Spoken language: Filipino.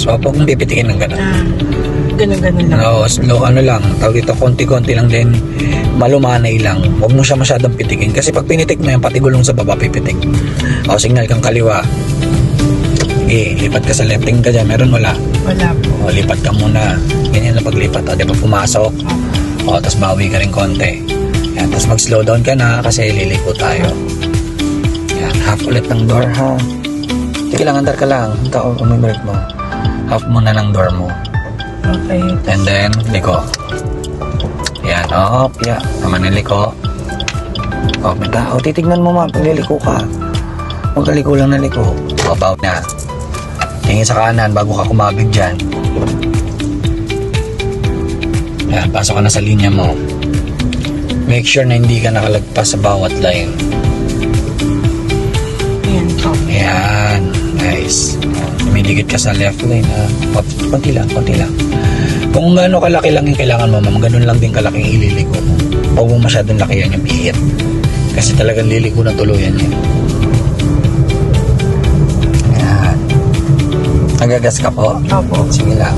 So, huwag mong pipitikin ng gano'n. Ganun-ganun lang. No, slow ano lang, tawag dito, konti-konti lang din, malumanay lang. Huwag mo siya masyadong pitikin kasi pag pinitik mo yan, pati gulong sa baba pipitik. O, signal kang kaliwa. Lipat ka sa left. Tingin ka dyan, meron wala? Wala po. O, lipat ka muna. Ganyan lang paglipat. O, di ba pumasok? O, tapos bawi ka rin konti. Yan, tapos mag-slow down ka na kasi liliko tayo. Yan, half ulit ng door ha. Sige lang, andar ka lang. Ikaw, umibreak mo. Half muna ng door mo. Okay. And then, liko. Yan, op, yeah. Naman yung liko. O, mata. O, titignan mo pag liliko ka. Huwag ka liko lang na liko. O, about na. Tingin sa kanan bago ka kumabig dyan. Yan, pasok ka na sa linya mo. Make sure na hindi ka nakalagpas sa bawat line. Ayan po. Yan, nice. Dumidikit ka sa left lane ha. Konti lang, konti lang. Kung gaano kalaki lang yung kailangan mo, ma'am, ganun lang din kalaki yung ililiko mo. Huwag mo masyadong laki yan yung pihit. Kasi talagang liliko na tuluyan yan. Yan. Nagagas ka po? Opo. Sige lang.